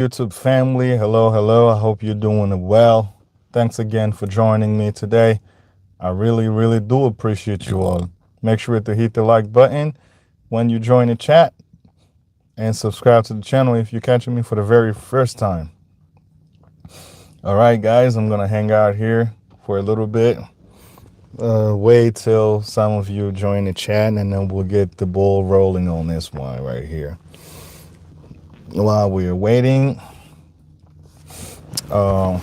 YouTube family. Hello, hello. I hope you're doing well. Thanks again for joining me today. I really, really do appreciate you all. Make sure to hit the like button when you join the chat and subscribe to the channel if you're catching me for the very first time. All right, guys, I'm going to hang out here for a little bit. Wait till some of you join the chat and then we'll get the ball rolling on this one right here. While we're waiting, uh,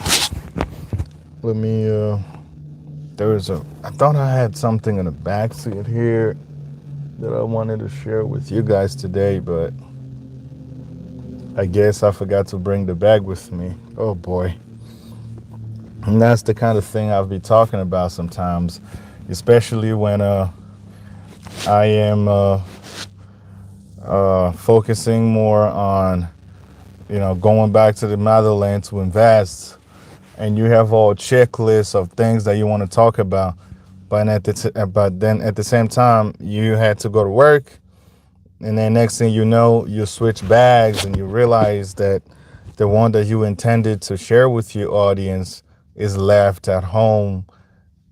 let me I thought I had something in the back seat here that I wanted to share with you guys today, but I guess I forgot to bring the bag with me. Oh boy. And that's the kind of thing I'll be talking about sometimes, especially when I am focusing more on going back to the motherland to invest, and you have all checklists of things that you want to talk about, but then at the same time you had to go to work, and then next thing you know you switch bags and you realize that the one that you intended to share with your audience is left at home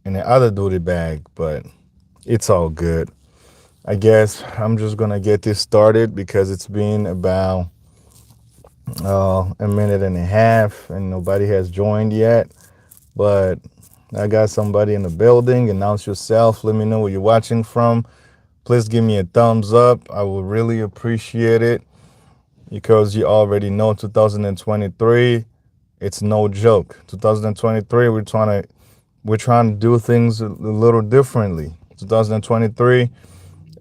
in the other duty bag. But it's all good. I guess I'm just gonna get this started because it's been about a minute and a half and nobody has joined yet. But I got somebody in the building. Announce yourself. Let me know where you're watching from. Please give me a thumbs up. I would really appreciate it because you already know 2023, it's no joke. 2023, we're trying to do things a little differently. 2023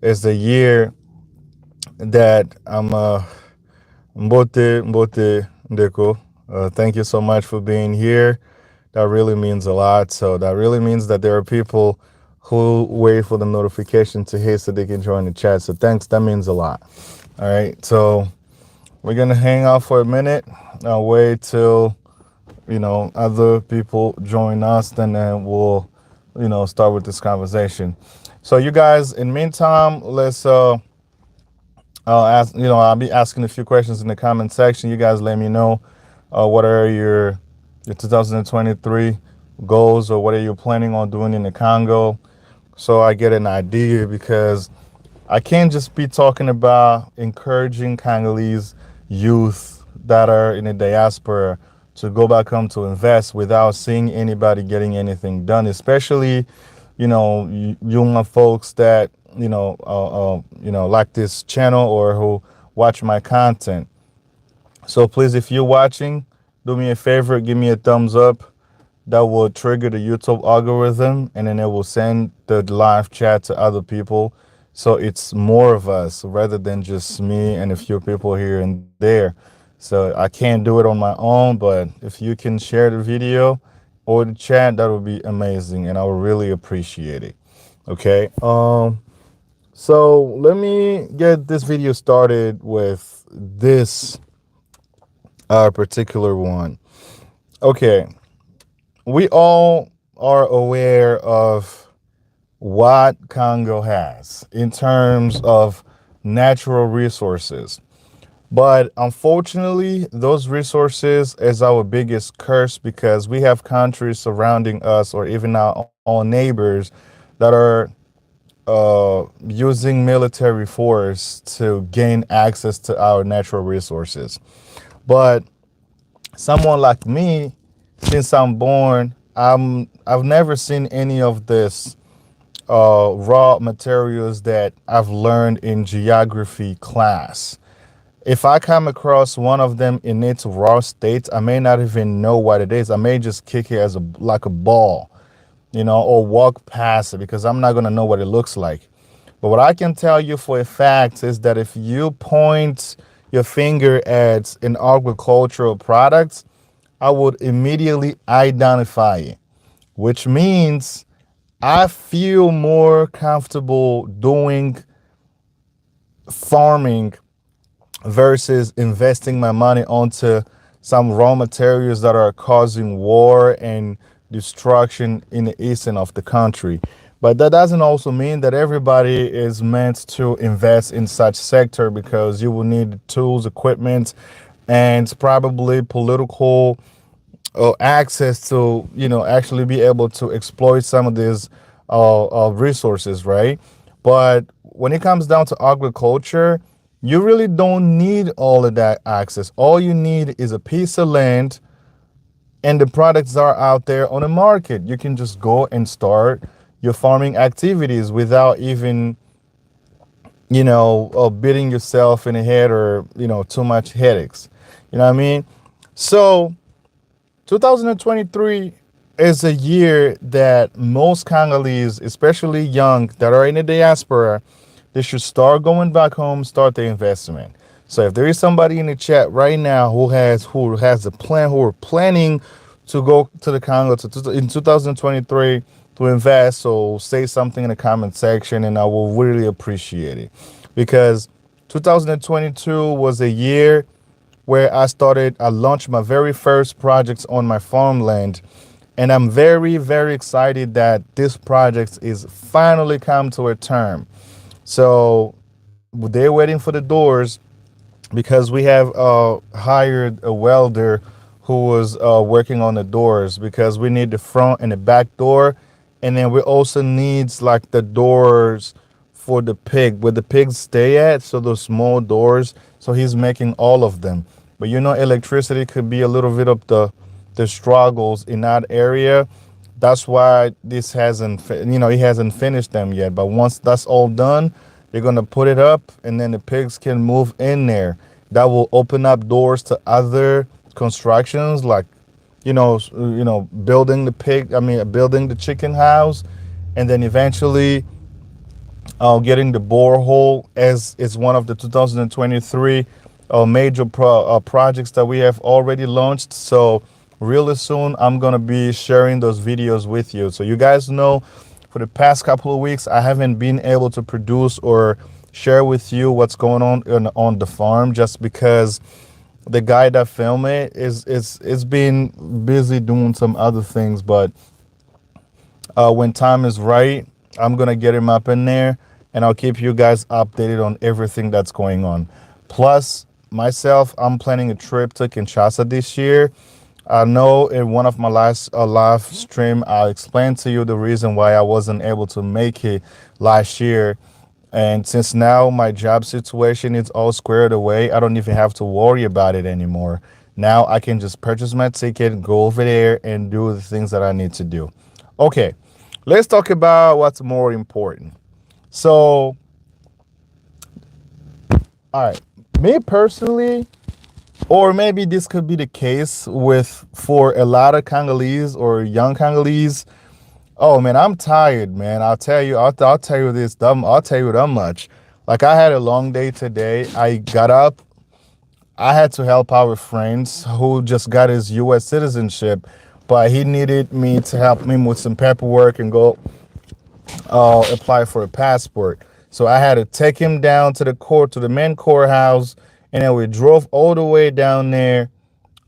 is the year that Mbote Ndeko. Thank you so much for being here. That really means a lot. So that really means that there are people who wait for the notification to hit so they can join the chat. So thanks. That means a lot. All right. So we're going to hang out for a minute. I'll wait till, other people join us. Then we'll, start with this conversation. So you guys, in the meantime, let's I'll be asking a few questions in the comment section. You guys let me know what are your 2023 goals, or what are you planning on doing in the Congo, so I get an idea, because I can't just be talking about encouraging Congolese youth that are in the diaspora to go back home to invest without seeing anybody getting anything done, especially, young folks that, like this channel or who watch my content. So please, if you're watching, do me a favor, give me a thumbs up. That will trigger the YouTube algorithm, and then it will send the live chat to other people. So it's more of us rather than just me and a few people here and there. So I can't do it on my own, but if you can share the video or the chat, that would be amazing, and I would really appreciate it. Okay. So let me get this video started with this particular one. Okay. We all are aware of what Congo has in terms of natural resources. But unfortunately, those resources is our biggest curse, because we have countries surrounding us, or even our own neighbors, that are using military force to gain access to our natural resources. But someone like me, since I'm born, I've never seen any of this raw materials that I've learned in geography class. If I come across one of them in its raw state, I may not even know what it is. I may just kick it as like a ball, or walk past it, because I'm not going to know what it looks like. But what I can tell you for a fact is that if you point your finger at an agricultural product, I would immediately identify it, which means I feel more comfortable doing farming versus investing my money onto some raw materials that are causing war and destruction in the eastern of the country. But that doesn't also mean that everybody is meant to invest in such sector, because you will need tools, equipment, and probably political access to, actually be able to exploit some of these resources, right? But when it comes down to agriculture, you really don't need all of that access. All you need is a piece of land, and the products are out there on the market. You can just go and start your farming activities without even, beating yourself in the head, or, too much headaches. You know what I mean? So 2023 is a year that most Congolese, especially young that are in the diaspora, they should start going back home, start their investment. So if there is somebody in the chat right now who has a plan, who are planning to go to the Congo in 2023 to invest, so say something in the comment section, and I will really appreciate it, because 2022 was a year where I launched my very first projects on my farmland. And I'm very, very excited that this project is finally come to a term. So they're waiting for the doors, because we have hired a welder who was working on the doors, because we need the front and the back door, and then we also needs like the doors for the pig, where the pigs stay at, so those small doors. So he's making all of them. But electricity could be a little bit of the struggles in that area. That's why this hasn't, he hasn't finished them yet. But once that's all done, they're gonna put it up, and then the pigs can move in there. That will open up doors to other constructions, like, building the building the chicken house, and then eventually getting the borehole, as is one of the 2023 major projects that we have already launched. So really soon, I'm going to be sharing those videos with you. So you guys know, for the past couple of weeks, I haven't been able to produce or share with you what's going on the farm, just because the guy that filmed it is been busy doing some other things. But when time is right, I'm gonna get him up in there, and I'll keep you guys updated on everything that's going on. Plus, myself, I'm planning a trip to Kinshasa this year. I know in one of my last live stream, I explained to you the reason why I wasn't able to make it last year. And since now my job situation is all squared away, I don't even have to worry about it anymore. Now I can just purchase my ticket, go over there, and do the things that I need to do. Okay, let's talk about what's more important. So, all right, me personally, or maybe this could be the case with for a lot of Congolese or young Congolese. Oh man, I'm tired, man. I'll tell you. I'll tell you this. I'll tell you that much. Like, I had a long day today. I got up. I had to help our friends who just got his U.S. citizenship, but he needed me to help him with some paperwork and go apply for a passport. So I had to take him down to the court, to the main courthouse, and then we drove all the way down there,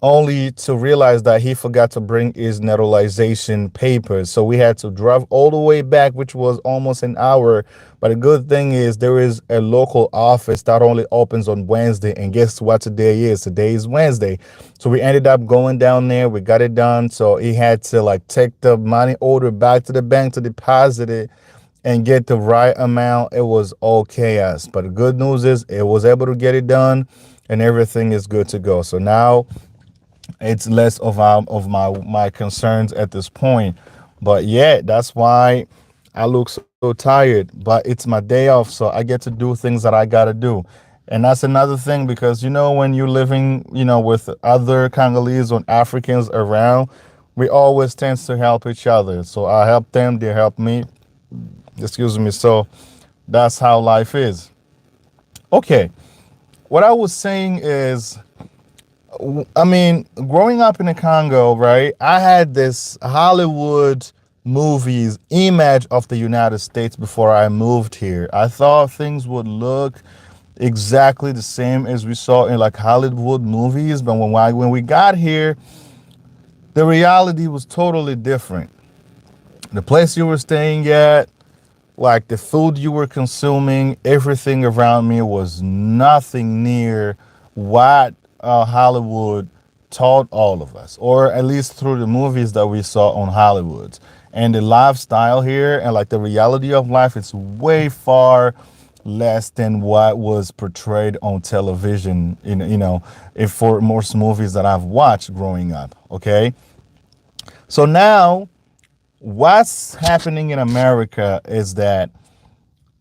only to realize that he forgot to bring his naturalization papers. So we had to drive all the way back, which was almost an hour. But the good thing is there is a local office that only opens on Wednesday. And guess what today is? Today is Wednesday. So we ended up going down there. We got it done. So he had to like take the money order back to the bank to deposit it and get the right amount. It was all chaos. But the good news is it was able to get it done, and everything is good to go. So now it's less of my concerns at this point. But yeah, that's why I look so tired. But it's my day off, so I get to do things that I gotta do. And that's another thing, because when you're living, with other Congolese or Africans around, we always tend to help each other. So I help them, they help me. Excuse me. So that's how life is. Okay. What I was saying is, growing up in the Congo, right? I had this Hollywood movies image of the United States before I moved here. I thought things would look exactly the same as we saw in like Hollywood movies, but when we got here, the reality was totally different. The place you were staying at, like the food you were consuming, everything around me was nothing near what Hollywood taught all of us, or at least through the movies that we saw on Hollywood. And the lifestyle here and like the reality of life is way far less than what was portrayed on television if for most movies that I've watched growing up. Okay. So now what's happening in America is that,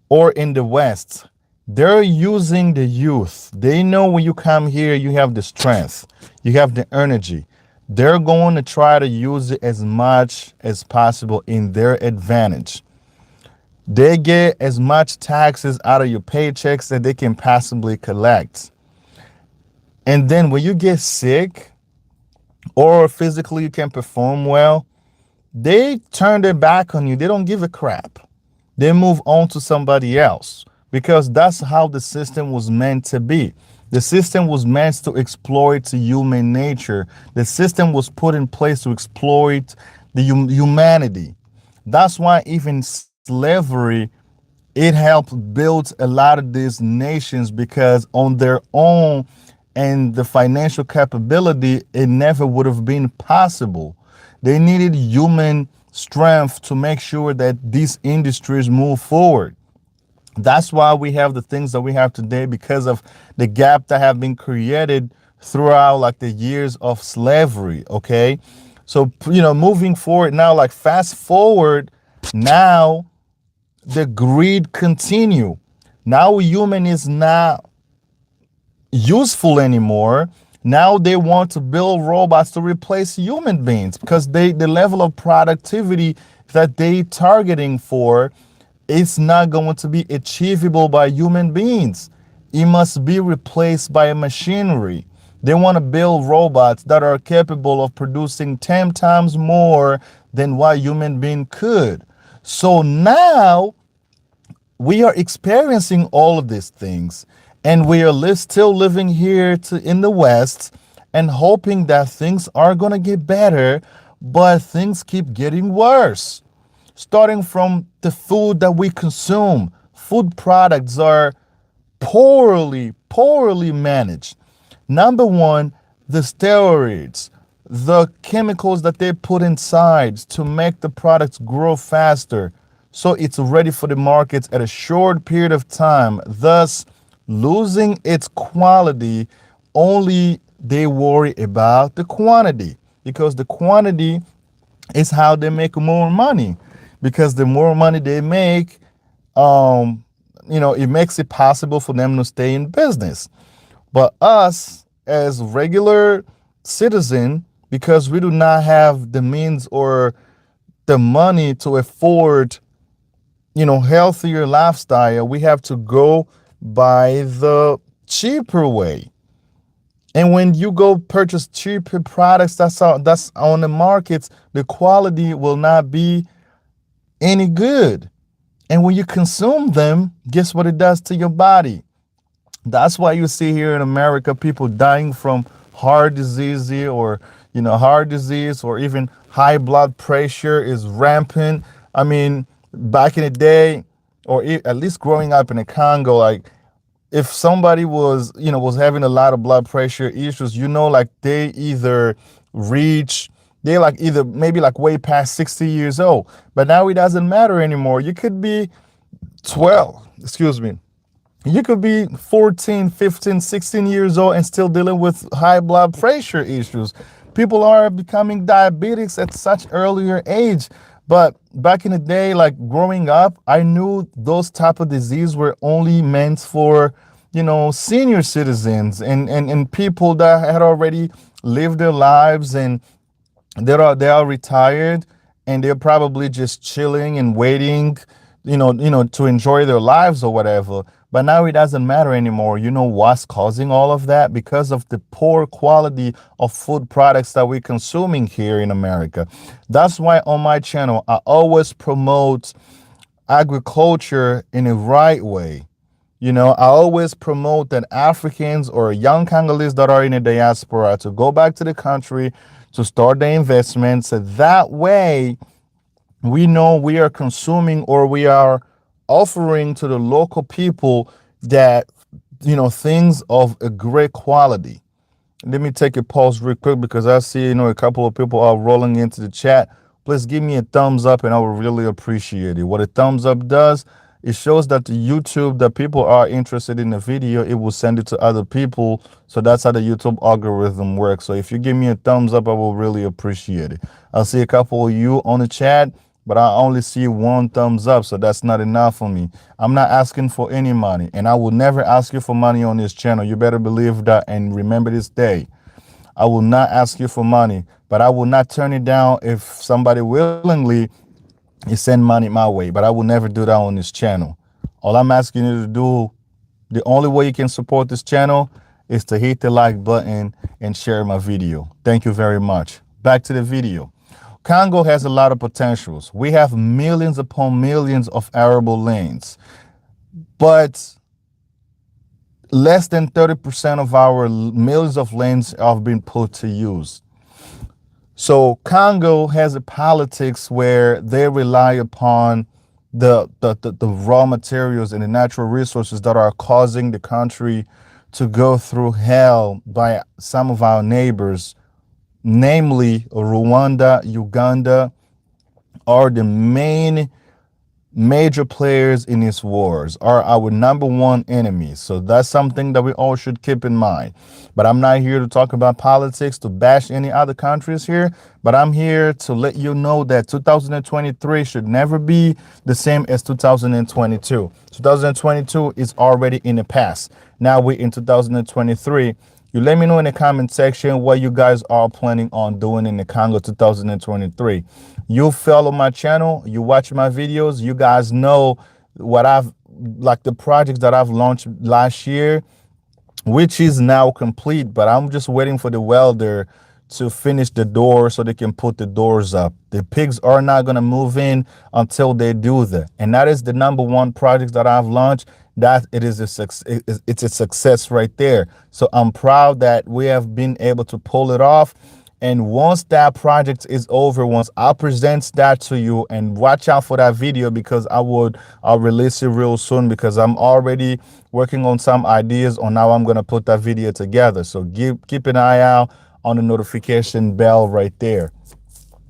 or in the West, they're using the youth. They know when you come here, you have the strength, you have the energy. They're going to try to use it as much as possible in their advantage. They get as much taxes out of your paychecks that they can possibly collect. And then when you get sick or physically you can perform well, they turn their back on you. They don't give a crap. They move on to somebody else because that's how the system was meant to be. The system was meant to exploit human nature. The system was put in place to exploit the humanity. That's why even slavery, it helped build a lot of these nations, because on their own and the financial capability, it never would have been possible. They needed human strength to make sure that these industries move forward. That's why we have the things that we have today, because of the gap that have been created throughout like the years of slavery. Okay. So, moving forward now, like fast forward now, the greed continue. Now human is not useful anymore. Now they want to build robots to replace human beings, because the level of productivity that they targeting for, it's not going to be achievable by human beings. It must be replaced by a machinery. They want to build robots that are capable of producing 10 times more than what human being could. So now we are experiencing all of these things, and we are still living here in the West and hoping that things are going to get better, but things keep getting worse. Starting from the food that we consume, food products are poorly managed. Number one, the steroids, the chemicals that they put inside to make the products grow faster, so it's ready for the markets at a short period of time, thus losing its quality. Only they worry about the quantity, because the quantity is how they make more money, because the more money they make, it makes it possible for them to stay in business. But us as regular citizen, because we do not have the means or the money to afford healthier lifestyle, we have to go by the cheaper way. And when you go purchase cheaper products that's on the markets, the quality will not be any good. And when you consume them, guess what it does to your body? That's why you see here in America people dying from heart disease, or even high blood pressure is rampant. I mean, back in the day, or at least growing up in the Congo, like if somebody was having a lot of blood pressure issues, like they either maybe like way past 60 years old. But now it doesn't matter anymore. You could be 12, excuse me. You could be 14, 15, 16 years old and still dealing with high blood pressure issues. People are becoming diabetics at such earlier age. But back in the day, like growing up, I knew those type of disease were only meant for, senior citizens and people that had already lived their lives, and they are retired, and they're probably just chilling and waiting, to enjoy their lives or whatever. But now it doesn't matter anymore. You know what's causing all of that? Because of the poor quality of food products that we're consuming here in America. That's why on my channel, I always promote agriculture in a right way. I always promote that Africans or young Congolese that are in the diaspora to go back to the country to start their investments. So that way, we know we are consuming, or we are offering to the local people that, things of a great quality. Let me take a pause real quick because I see, a couple of people are rolling into the chat. Please give me a thumbs up and I would really appreciate it. What a thumbs up does, it shows that the YouTube, that people are interested in the video, it will send it to other people. So that's how the YouTube algorithm works. So if you give me a thumbs up, I will really appreciate it. I'll see a couple of you on the chat, but I only see one thumbs up, so that's not enough for me. I'm not asking for any money, and I will never ask you for money on this channel. You better believe that and remember this day. I will not ask you for money, but I will not turn it down if somebody willingly you send money my way, but I will never do that on this channel. All I'm asking you to do, the only way you can support this channel is to hit the like button and share my video. Thank you very much. Back to the video. Congo has a lot of potentials. We have millions upon millions of arable lands, but less than 30% of our millions of lands have been put to use. So Congo has a politics where they rely upon the raw materials and the natural resources that are causing the country to go through hell by some of our neighbors, namely Rwanda, Uganda, are the main major players in these wars, are our number one enemies. So that's something that we all should keep in mind. But I'm not here to talk about politics, to bash any other countries here, but I'm here to let you know that 2023 should never be the same as 2022. 2022 is already in the past. Now we're in 2023. You let me know in the comment section what you guys are planning on doing in the Congo 2023. You follow my channel, you watch my videos, you guys know what like the projects that I've launched last year, which is now complete, but I'm just waiting for the welder to finish the door so they can put the doors up. The pigs are not going to move in until they do that. And that is the number one project that I've launched. That it's a success right there. So I'm proud that we have been able to pull it off. And once that project is over, once I present that to you, and watch out for that video because I'll release it real soon because I'm already working on some ideas on how I'm going to put that video together. So keep an eye out on the notification bell right there.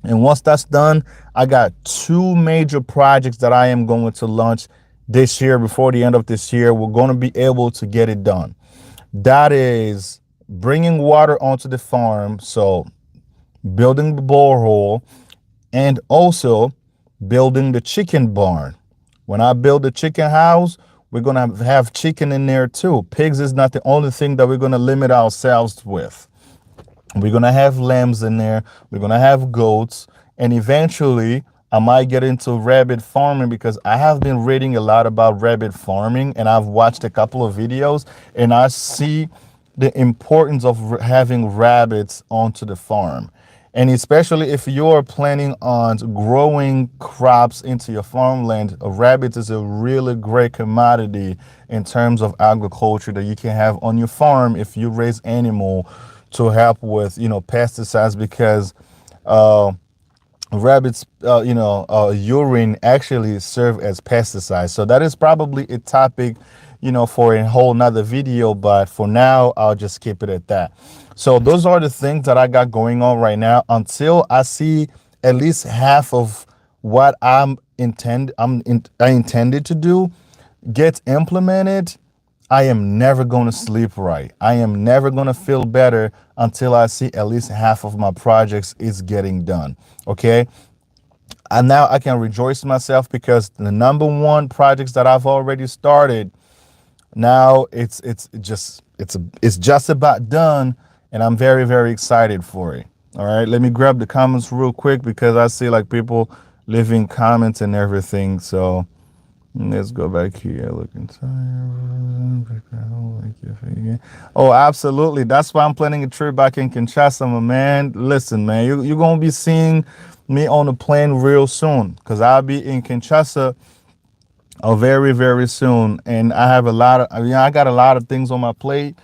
And once that's done, I got two major projects that I am going to launch this year. Before the end of this year, we're going to be able to get it done. That is bringing water onto the farm. So building the borehole and also building the chicken barn. When I build the chicken house, we're going to have chicken in there too. Pigs is not the only thing that we're going to limit ourselves with. We're going to have lambs in there. We're going to have goats. And eventually, I might get into rabbit farming because I have been reading a lot about rabbit farming and I've watched a couple of videos and I see the importance of having rabbits onto the farm. And especially if you're planning on growing crops into your farmland, a rabbit is a really great commodity in terms of agriculture that you can have on your farm if you raise animal to help with, pesticides, because rabbits, urine actually serve as pesticides. So that is probably a topic, for a whole nother video. But for now, I'll just keep it at that. So those are the things that I got going on right now until I see at least half of what I intended to do get implemented. I am never going to sleep right. I am never going to feel better until I see at least half of my projects is getting done. Okay. And now I can rejoice myself because the number one projects that I've already started, now it's just about done, and I'm very, very excited for it. All right. Let me grab the comments real quick because I see like people leaving comments and everything. So let's go back here. Looking tired. Oh, absolutely. That's why I'm planning a trip back in Kinshasa, my man. Listen, man, you're going to be seeing me on the plane real soon because I'll be in Kinshasa very, very soon. And I have I got a lot of things on my plate.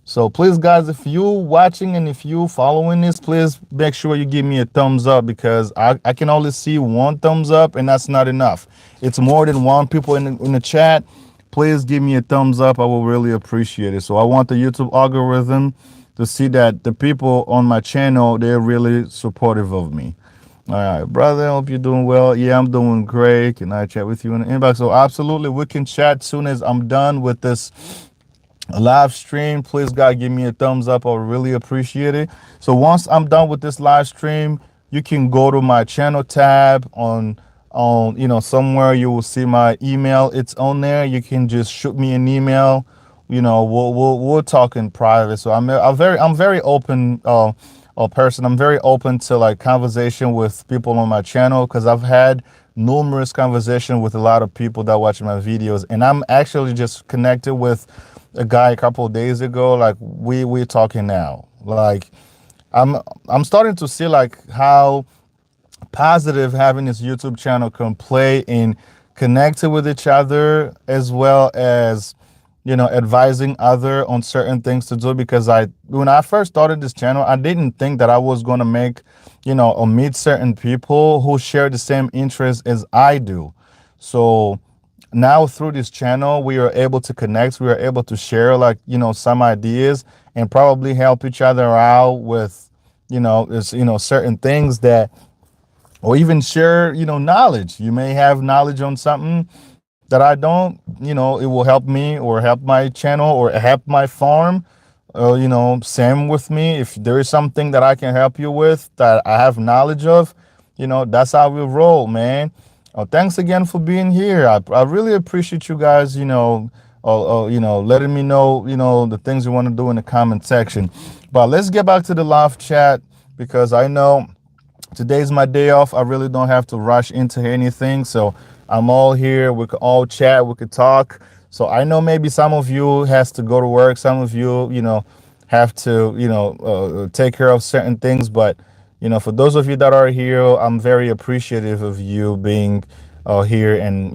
So please, guys, if you watching and if you following this, please make sure you give me a thumbs up because I can only see one thumbs up and that's not enough. It's more than one people in the chat. Please give me a thumbs up. I will really appreciate it. So I want the YouTube algorithm to see that the people on my channel, they're really supportive of me. All right, brother. I hope you're doing well. Yeah, I'm doing great. Can I chat with you in the inbox? So absolutely, we can chat soon as I'm done with this live stream. Please, God, give me a thumbs up. I really appreciate it. So once I'm done with this live stream, you can go to my channel tab on somewhere you will see my email. It's on there. You can just shoot me an email. We'll talk in private. So I'm very open person. I'm very open to like conversation with people on my channel because I've had numerous conversation with a lot of people that watch my videos, and I'm actually just connected with a guy a couple of days ago. Like we're talking now. Like I'm starting to see like how positive having this YouTube channel can play in connecting with each other as well as advising other on certain things to do, because when I first started this channel, I didn't think that I was going to make or meet certain people who share the same interests as I do. So now through this channel, we are able to connect, we are able to share like some ideas and probably help each other out with certain things that, or even share knowledge. You may have knowledge on something that I don't. It will help me or help my channel or help my farm. Same with me. If there is something that I can help you with that I have knowledge of, that's how we roll, man. Thanks again for being here. I really appreciate you guys, letting me know, the things you want to do in the comment section. But let's get back to the live chat, because I know today's my day off. I really don't have to rush into anything. So I'm all here. We could all chat. We could talk. So I know maybe some of you has to go to work. Some of you, have to, take care of certain things. But, for those of you that are here, I'm very appreciative of you being here and,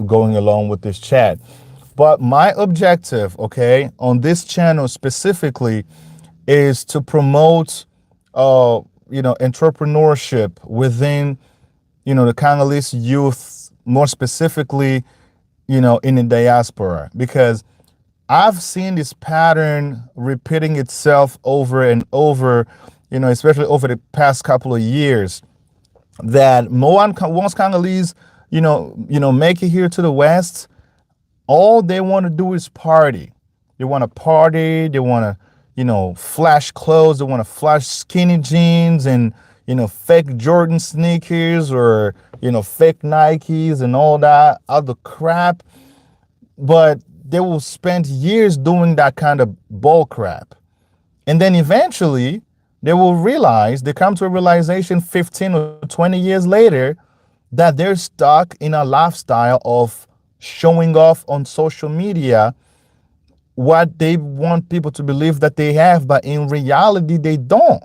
going along with this chat. But my objective, okay, on this channel specifically is to promote, entrepreneurship within, the Congolese youth, more specifically, in the diaspora, because I've seen this pattern repeating itself over and over, especially over the past couple of years, that once Congolese, make it here to the West, all they want to do is party. They want to party. They want to, flash clothes. They want to flash skinny jeans and, fake Jordan sneakers or, fake Nikes and all that other crap. But they will spend years doing that kind of bull crap. And then eventually they come to a realization 15 or 20 years later that they're stuck in a lifestyle of showing off on social media what they want people to believe that they have, but in reality, they don't.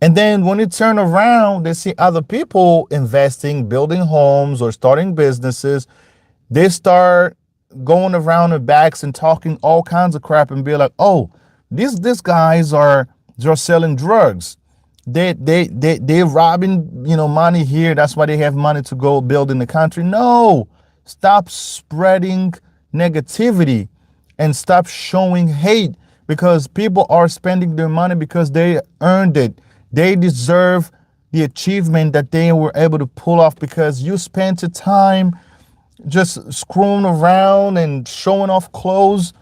And then when you turn around, they see other people investing, building homes or starting businesses. They start going around their backs and talking all kinds of crap and be like, oh, these guys are just selling drugs. They're robbing, money here. That's why they have money to go build in the country. No, stop spreading negativity and stop showing hate, because people are spending their money because they earned it. They deserve the achievement that they were able to pull off because you spent the time just screwing around and showing off clothes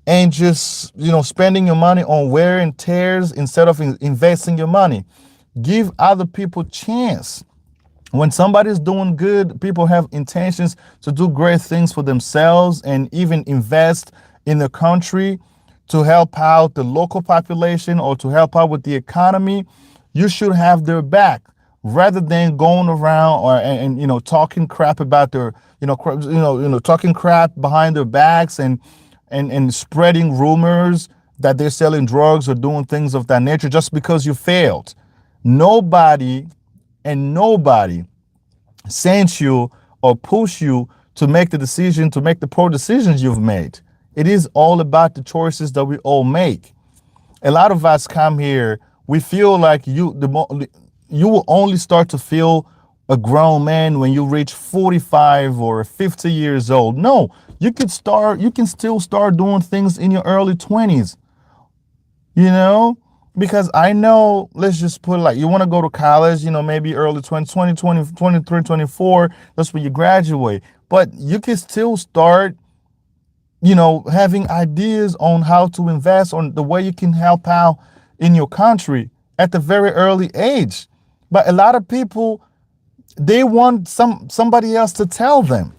and just, spending your money on wear and tears instead of investing your money. Give other people chance. When somebody's doing good, people have intentions to do great things for themselves and even invest in the country to help out the local population or to help out with the economy. You should have their back rather than going around and talking crap about their talking crap behind their backs and spreading rumors that they're selling drugs or doing things of that nature just because you failed. Nobody sent you or push you to make the poor decisions you've made. It is all about the choices that we all make. A lot of us come here, we feel like you will only start to feel a grown man when you reach 45 or 50 years old. No, you can still start doing things in your early 20s. you know, because I know, let's just put like, you want to go to college, maybe early 23, 24, that's when you graduate. But you can still start, having ideas on how to invest, on the way you can help out in your country at the very early age. But a lot of people, they want somebody else to tell them.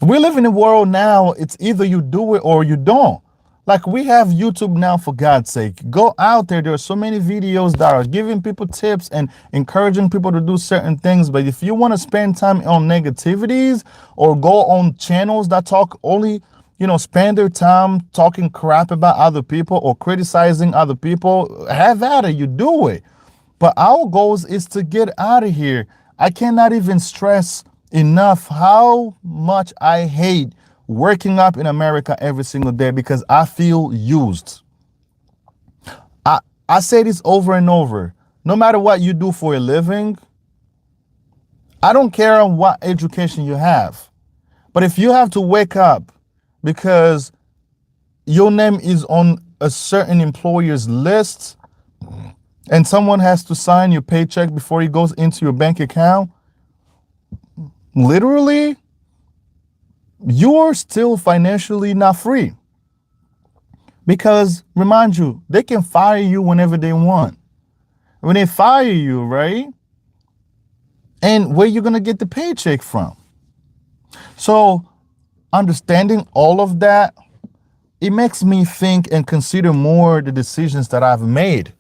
We live in a world now, it's either you do it or you don't. Like, we have YouTube now, for God's sake. Go out there. There are so many videos that are giving people tips and encouraging people to do certain things. But if you want to spend time on negativities, or go on channels that talk only, spend their time talking crap about other people or criticizing other people, have at it. You do it. But our goals is to get out of here. I cannot even stress enough how much I hate waking up in America every single day, because I feel used. I say this over and over. No matter what you do for a living, I don't care what education you have. But if you have to wake up because your name is on a certain employer's list and someone has to sign your paycheck before it goes into your bank account, literally, you're still financially not free. Because, remind you, they can fire you whenever they want. When they fire you, right? And where you going to get the paycheck from? So, understanding all of that, it makes me think and consider more the decisions that I've made,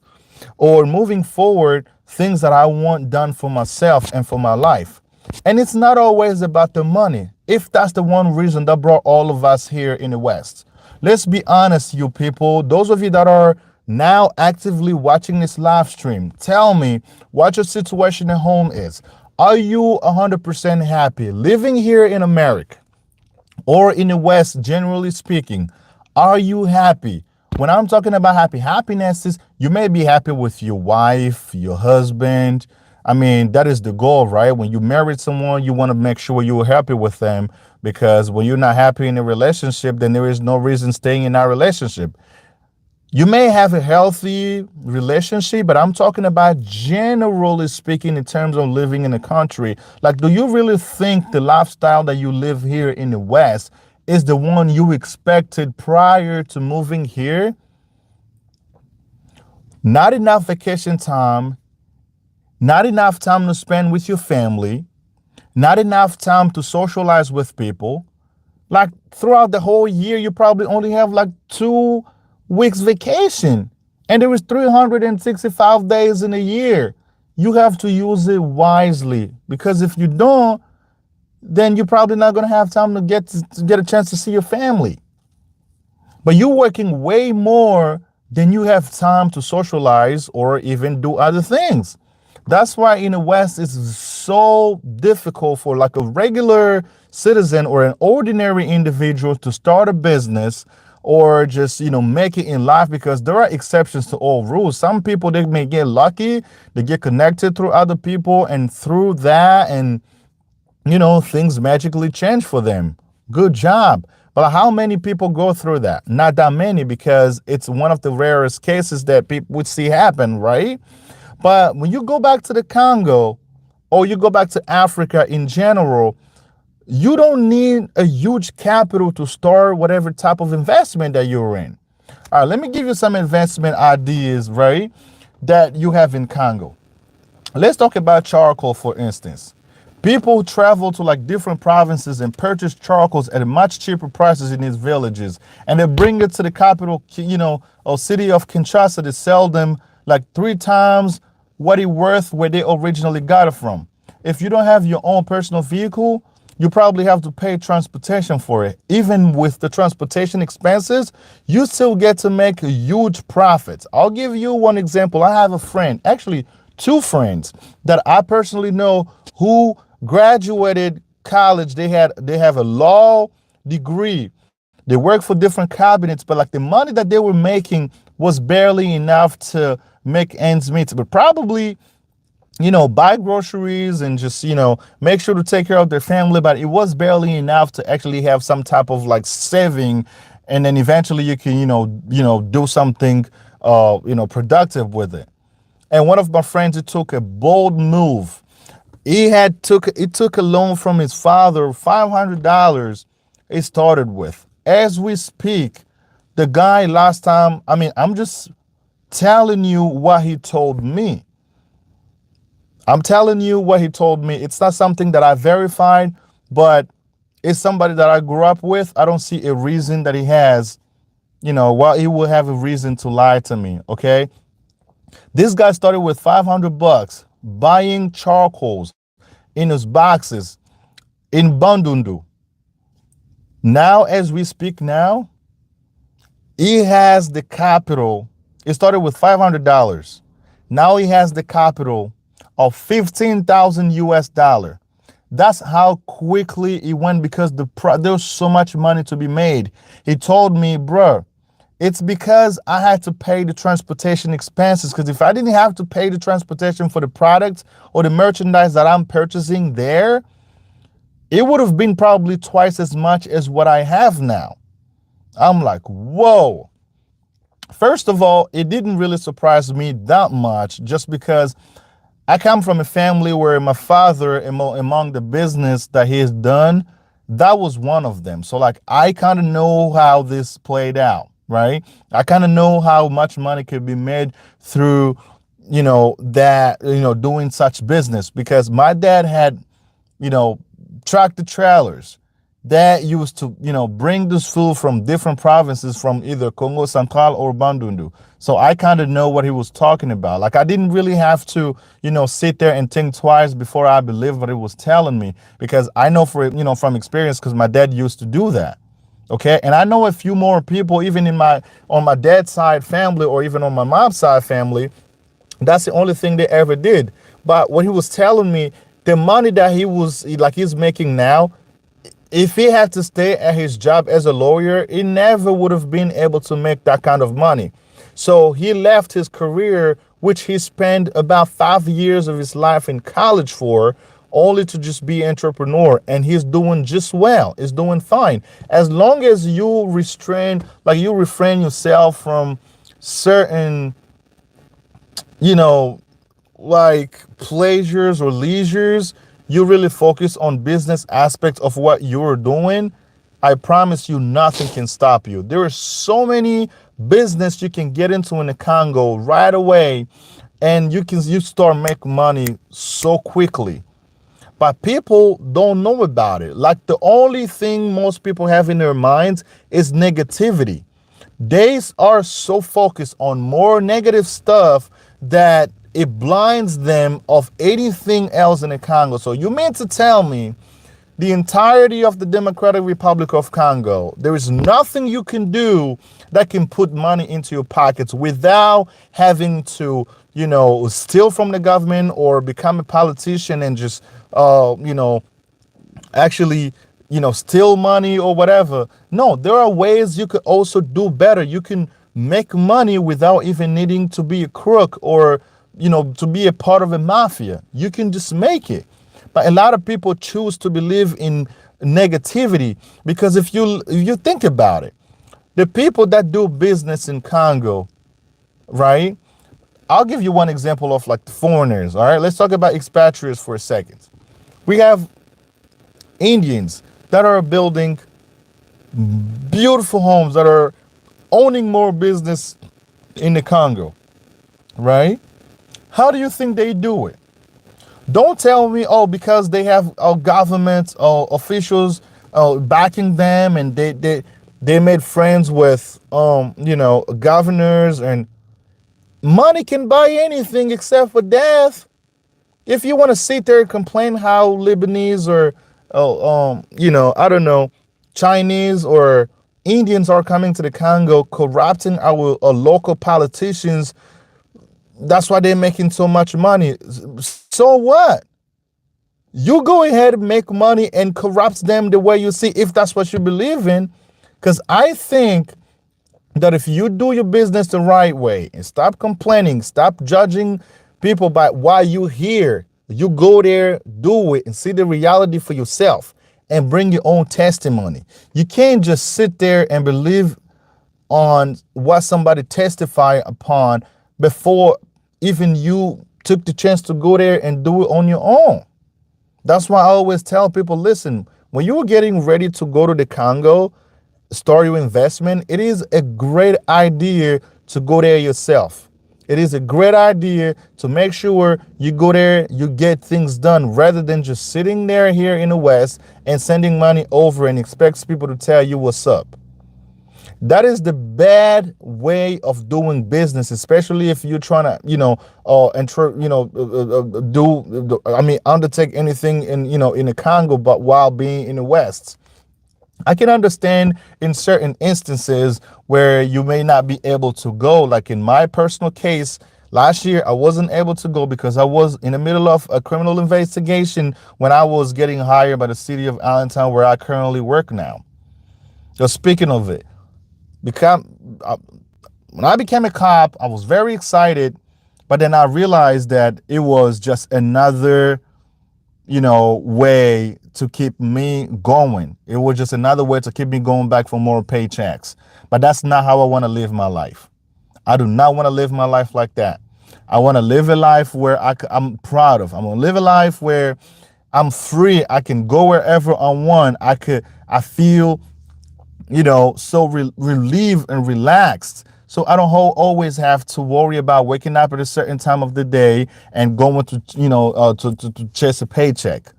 or moving forward, things that I want done for myself and for my life. And it's not always about the money, if that's the one reason that brought all of us here in the West. Let's be honest, you people, those of you that are now actively watching this live stream, tell me what your situation at home is. Are you 100% happy living here in America or in the West, generally speaking? Are you happy? When I'm talking about happiness is, you may be happy with your wife, your husband. I mean, that is the goal, right? When you marry someone, you want to make sure you're happy with them, because when you're not happy in a relationship, then there is no reason staying in that relationship. You may have a healthy relationship, but I'm talking about generally speaking in terms of living in the country. Like, do you really think the lifestyle that you live here in the West is the one you expected prior to moving here? Not enough vacation time, not enough time to spend with your family, not enough time to socialize with people. Like, throughout the whole year, you probably only have like 2 weeks vacation, and there is 365 days in a year. You have to use it wisely, because if you don't, then you're probably not going to have time to get a chance to see your family. But you're working way more than you have time to socialize or even do other things. That's why in the West, it's so difficult for like a regular citizen or an ordinary individual to start a business or just, make it in life, because there are exceptions to all rules. Some people, they may get lucky, they get connected through other people, and through that, and, things magically change for them. Good job. But how many people go through that? Not that many, because it's one of the rarest cases that people would see happen, right? But when you go back to the Congo, or you go back to Africa in general, you don't need a huge capital to start whatever type of investment that you're in. All right, let me give you some investment ideas, right, that you have in Congo. Let's talk about charcoal, for instance. People travel to like different provinces and purchase charcoals at much cheaper prices in these villages, and they bring it to the capital, or city of Kinshasa, to sell them like 3 times what it's worth where they originally got it from. If you don't have your own personal vehicle, you probably have to pay transportation for it. Even with the transportation expenses, you still get to make huge profits. I'll give you one example. I have a friend, actually 2 friends that I personally know, who graduated college. They have a law degree. They work for different cabinets, but like the money that they were making was barely enough to make ends meet. But probably, buy groceries and just, make sure to take care of their family. But it was barely enough to actually have some type of like saving and then eventually you can, do something, productive with it. And one of my friends, he took a bold move. He took a loan from his father, $500. It started with. As we speak, the guy last time, I mean, I'm just telling you what he told me. I'm telling you what he told me. It's not something that I verified, but it's somebody that I grew up with. I don't see a reason that he has, well, he will have a reason to lie to me. Okay. This guy started with $500 buying charcoals in his boxes in Bandundu. Now, as we speak now, he has the capital. It started with $500. Now he has the capital of 15,000 US dollar. That's how quickly it went because there's so much money to be made. He told me, bruh, it's because I had to pay the transportation expenses. Because if I didn't have to pay the transportation for the product or the merchandise that I'm purchasing there, it would have been probably twice as much as what I have now. I'm like, whoa. First of all, it didn't really surprise me that much just because I come from a family where my father, among the business that he has done, that was one of them. So like, I kind of know how this played out, right? I kind of know how much money could be made through, doing such business because my dad had, tractor trailers that used to, bring this food from different provinces from either Congo Central or Bandundu. So I kind of know what he was talking about. Like I didn't really have to, sit there and think twice before I believed what he was telling me because I know from experience because my dad used to do that. Okay. And I know a few more people, even on my dad's side family or even on my mom's side family, that's the only thing they ever did. But what he was telling me, the money that he's making now, if he had to stay at his job as a lawyer, he never would have been able to make that kind of money. So he left his career, which he spent about 5 years of his life in college for, only to just be an entrepreneur. And he's doing just well. He's doing fine. As long as you refrain yourself from certain, like pleasures or leisures, you really focus on business aspects of what you're doing, I promise you nothing can stop you. There are so many business you can get into in the Congo right away, and you start making money so quickly. But people don't know about it. Like the only thing most people have in their minds is negativity. They are so focused on more negative stuff that it blinds them of anything else in the Congo. So you mean to tell me the entirety of the Democratic Republic of Congo, there is nothing you can do that can put money into your pockets without having to, steal from the government or become a politician and just, actually, steal money or whatever. No, there are ways you could also do better. You can make money without even needing to be a crook or to be a part of a mafia. You can just make it. But a lot of people choose to believe in negativity because if you think about it, the people that do business in Congo, right? I'll give you one example of like the foreigners. All right, let's talk about expatriates for a second. We have Indians that are building beautiful homes, that are owning more business in the Congo, right? How do you think they do it? Don't tell me, because they have government officials backing them, and they made friends with governors, and money can buy anything except for death. If you want to sit there and complain how Lebanese or I don't know, Chinese or Indians are coming to the Congo, corrupting our local politicians. That's why they're making so much money. So what? You go ahead and make money and corrupt them the way you see, if that's what you believe in. Because I think that if you do your business the right way and stop complaining, stop judging people by why you here, you go there, do it, and see the reality for yourself and bring your own testimony. You can't just sit there and believe on what somebody testified upon before even you took the chance to go there and do it on your own. That's why I always tell people, listen, when you're getting ready to go to the Congo, start your investment, it is a great idea to go there yourself. It is a great idea to make sure you go there, you get things done rather than just sitting there here in the West and sending money over and expects people to tell you what's up. That is the bad way of doing business, especially if you're trying to, undertake anything in the Congo, but while being in the West. I can understand in certain instances where you may not be able to go. Like in my personal case, last year I wasn't able to go because I was in the middle of a criminal investigation when I was getting hired by the city of Allentown, where I currently work now. So speaking of it, when I became a cop, I was very excited, but then I realized that it was just another way to keep me going. It was just another way to keep me going back for more paychecks. But that's not how I want to live my life. I do not want to live my life like that. I want to live a life where I'm proud of. I'm going to live a life where I'm free. I can go wherever I want. I feel, so relieved and relaxed. So I don't always have to worry about waking up at a certain time of the day and going to, to chase a paycheck.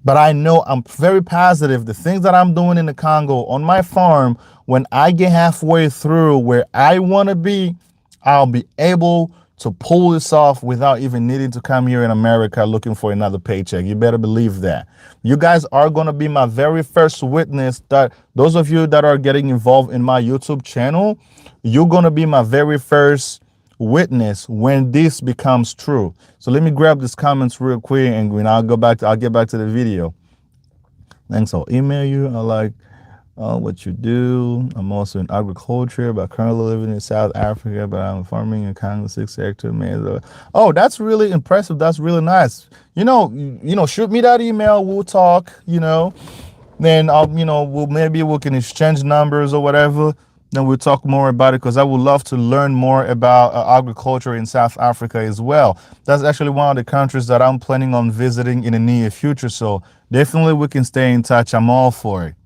But I know I'm very positive the things that I'm doing in the Congo on my farm, when I get halfway through where I want to be, I'll be able to pull this off without even needing to come here in America looking for another paycheck. You better believe that. You guys are going to be my very first witness. That those of you that are getting involved in my YouTube channel, you're going to be my very first witness when this becomes true. So let me grab these comments real quick, and when I'll get back to the video. Thanks. I'll email you. I like what you do. I'm also in agriculture, but currently living in South Africa, but I'm farming in Congo 6 hectare. Man, oh, that's really impressive. That's really nice. Shoot me that email. We'll talk. Then we can exchange numbers or whatever. Then we'll talk more about it, because I would love to learn more about agriculture in South Africa as well. That's actually one of the countries that I'm planning on visiting in the near future. So definitely we can stay in touch. I'm all for it.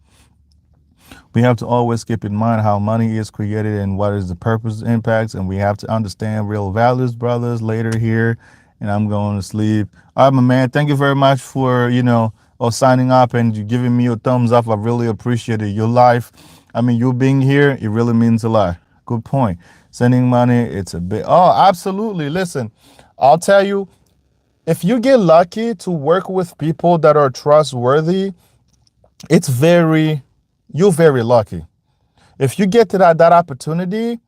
We have to always keep in mind how money is created and what is the purpose, impacts, and we have to understand real values, brothers. Later here, and I'm going to sleep. All right, my man. Thank you very much for signing up and you giving me a thumbs up. I really appreciate it. Your life, you being here, it really means a lot. Good point. Sending money, it's a bit. Oh, absolutely. Listen, I'll tell you, if you get lucky to work with people that are trustworthy, you're very lucky. If you get to that opportunity,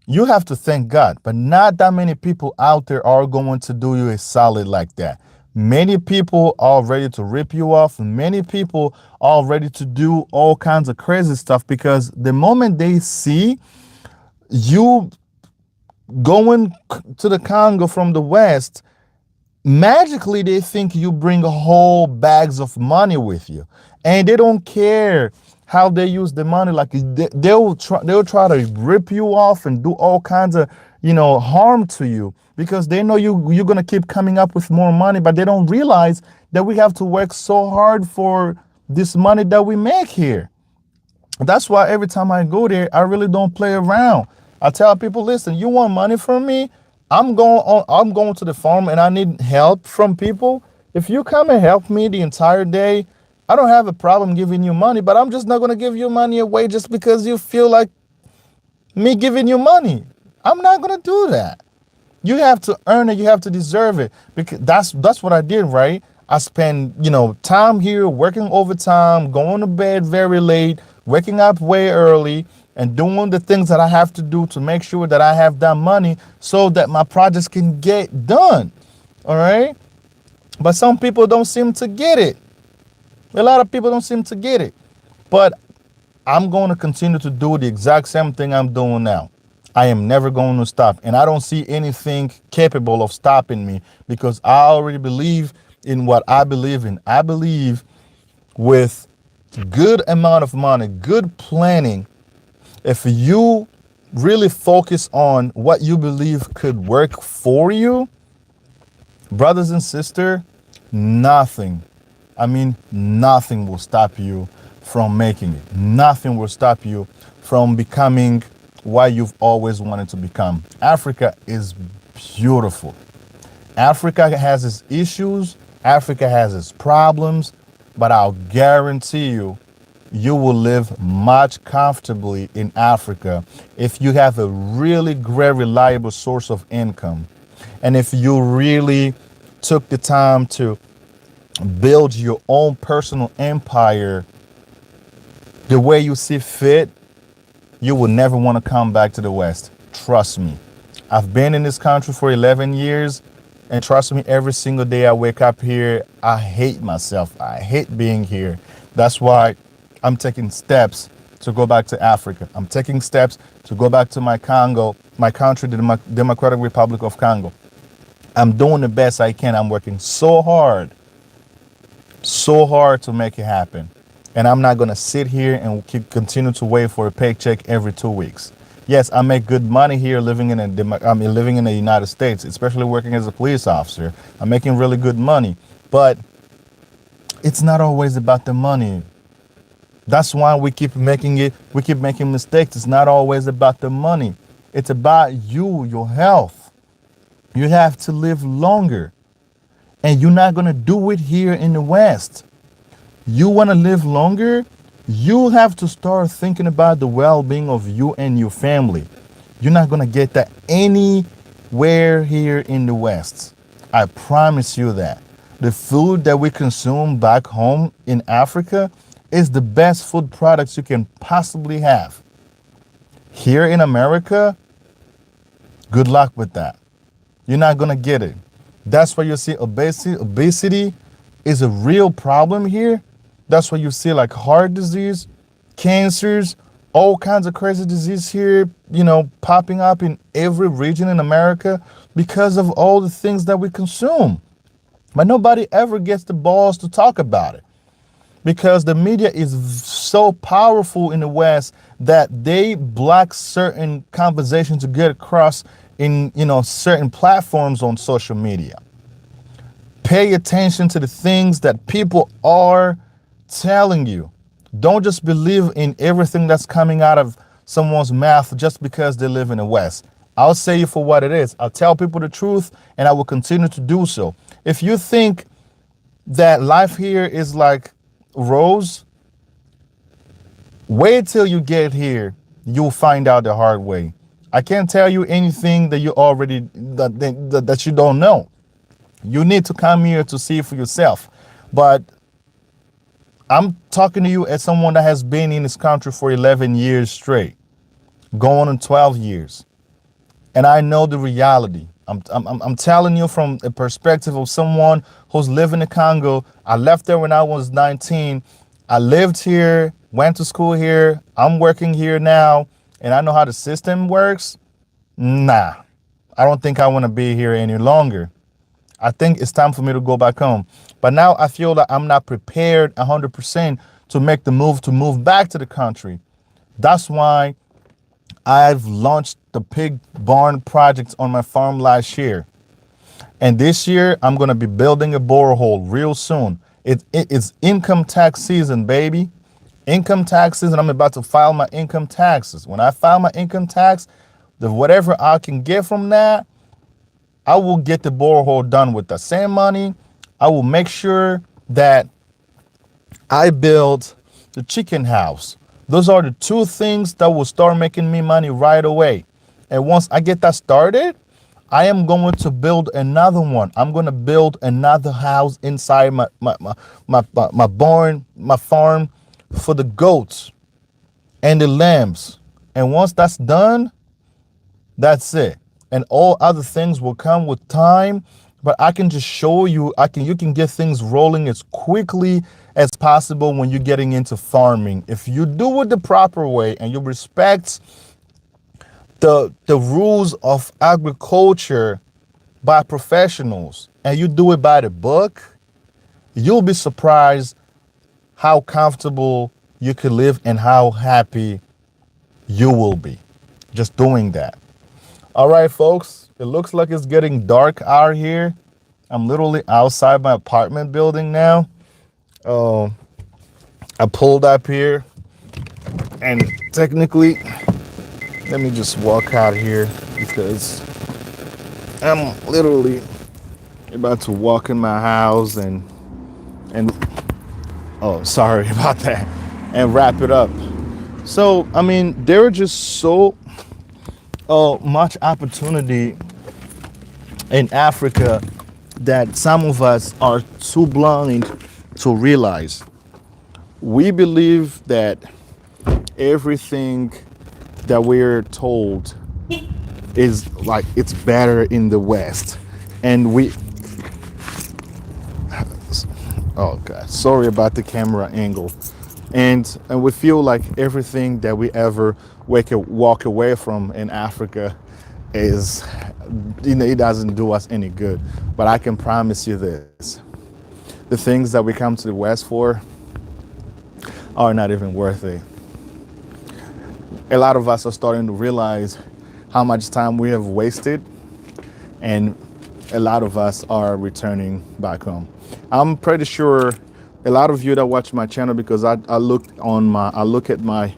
you have to thank God. But not that many people out there are going to do you a solid like that. Many people are ready to rip you off. Many people are ready to do all kinds of crazy stuff, because the moment they see you going to the Congo from the West, magically they think you bring whole bags of money with you, and they don't care how they use the money. Like they'll try to rip you off and do all kinds of harm to you, because they know you're gonna keep coming up with more money. But they don't realize that we have to work so hard for this money that we make here. That's why every time I go there, I really don't play around. I tell people, listen, you want money from me? I'm going to the farm and I need help from people. If you come and help me the entire day, I don't have a problem giving you money, but I'm just not going to give you money away just because you feel like me giving you money. I'm not going to do that. You have to earn it. You have to deserve it, because that's what I did, right? I spend, time here working overtime, going to bed very late, waking up way early, and doing the things that I have to do to make sure that I have that money so that my projects can get done. All right. But some people don't seem to get it. A lot of people don't seem to get it. But I'm going to continue to do the exact same thing I'm doing now. I am never going to stop. And I don't see anything capable of stopping me, because I already believe in what I believe in. I believe with good amount of money, good planning, If you really focus on what you believe could work for you, brothers and sisters, nothing, I mean, nothing will stop you from making it. Nothing will stop you from becoming what you've always wanted to become. Africa is beautiful. Africa has its issues, Africa has its problems, but I'll guarantee you, you will live much comfortably in Africa if you have a really great, reliable source of income. And if you really took the time to build your own personal empire the way you see fit, you will never want to come back to the West. Trust me. I've been in this country for 11 years, and trust me, every single day I wake up here, I hate myself. I hate being here. That's why I'm taking steps to go back to Africa. I'm taking steps to go back to my Congo, my country, the Democratic Republic of Congo. I'm doing the best I can. I'm working so hard to make it happen. And I'm not going to sit here and continue to wait for a paycheck every 2 weeks. Yes, I make good money here living in the United States, especially working as a police officer. I'm making really good money, but it's not always about the money. That's why we keep making mistakes. It's not always about the money. It's about you, your health. You have to live longer, and you're not going to do it here in the West. You want to live longer, you have to start thinking about the well-being of you and your family. You're not going to get that anywhere here in the West. I promise you that. The food that we consume back home in Africa is the best food products you can possibly have. Here in America, good luck with that. You're not going to get it. That's why you see obesity is a real problem here. That's why you see like heart disease, cancers, all kinds of crazy disease here, popping up in every region in America because of all the things that we consume. But nobody ever gets the balls to talk about it because the media is so powerful in the West that they block certain conversations to get across in, certain platforms on social media. Pay attention to the things that people are telling you. Don't just believe in everything that's coming out of someone's mouth just because they live in the West. I'll say it for what it is. I'll tell people the truth, and I will continue to do so. If you think that life here is like rose, wait till you get here. You'll find out the hard way. I can't tell you anything that you already that you don't know. You need to come here to see for yourself. But I'm talking to you as someone that has been in this country for 11 years straight, going on 12 years. And I know the reality. I'm telling you from a perspective of someone who's living in Congo. I left there when I was 19. I lived here, went to school here. I'm working here now, and I know how the system works. Nah, I don't think I want to be here any longer. I think it's time for me to go back home. But now I feel that I'm not prepared 100% to make the move to move back to the country. That's why I've launched the pig barn project on my farm last year. And this year, I'm going to be building a borehole real soon. It's income tax season, baby. Income tax season. I'm about to file my income taxes. When I file my income tax, whatever I can get from that, I will get the borehole done with the same money. I will make sure that I build the chicken house. Those are the two things that will start making me money right away. And once I get that started, I am going to build another one. I'm going to build another house inside my barn, my farm for the goats and the lambs. And once that's done, that's it. And all other things will come with time, but I can just show you, you can get things rolling as quickly as possible when you're getting into farming. If you do it the proper way and you respect the rules of agriculture by professionals and you do it by the book, you'll be surprised how comfortable you could live and how happy You will be just doing that. All right, folks, it looks like it's getting dark out here. I'm literally outside my apartment building now. Um, I pulled up here, and technically, let me just walk out here because I'm literally about to walk in my house and oh, sorry about that, and wrap it up. So, I mean, there are just so much opportunity in Africa that some of us are too blind to realize. We believe that everything that we're told is like it's better in the West. And we, oh God, sorry about the camera angle. And we feel like everything that we ever walk away from in Africa is, it doesn't do us any good. But I can promise you this: the things that we come to the West for are not even worth it. A lot of us are starting to realize how much time we have wasted, and a lot of us are returning back home. I'm pretty sure a lot of you that watch my channel, because I look at my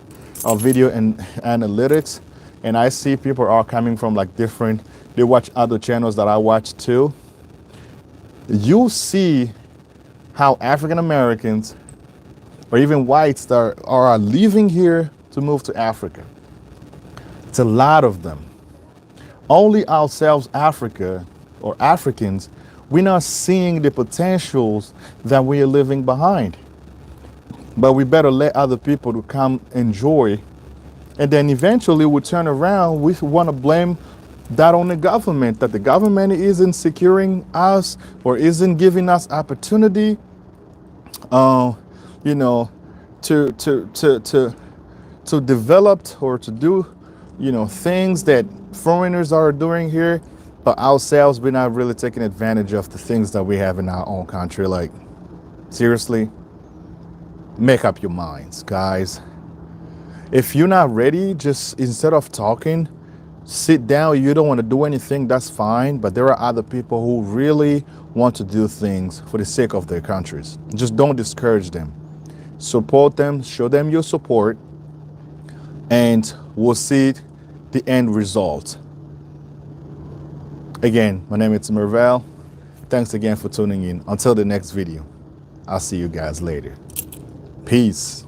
video and analytics, and I see people are coming from like different, they watch other channels that I watch too. You see how African Americans or even whites that are leaving here to move to Africa. It's a lot of them. Only ourselves, Africa or Africans, we're not seeing the potentials that we are leaving behind. But we better let other people to come enjoy. And then eventually we turn around, we want to blame that on the government, that the government isn't securing us or isn't giving us opportunity, you know, to develop or to do, things that foreigners are doing here, but ourselves, we're not really taking advantage of the things that we have in our own country. Like, seriously, make up your minds, guys. If you're not ready, just instead of talking, sit down. You don't want to do anything, that's fine. But there are other people who really want to do things for the sake of their countries. Just don't discourage them. Support them, show them your support, and we'll see the end result. Again, my name is Merval. Thanks again for tuning in. Until the next video, I'll see you guys later. Peace.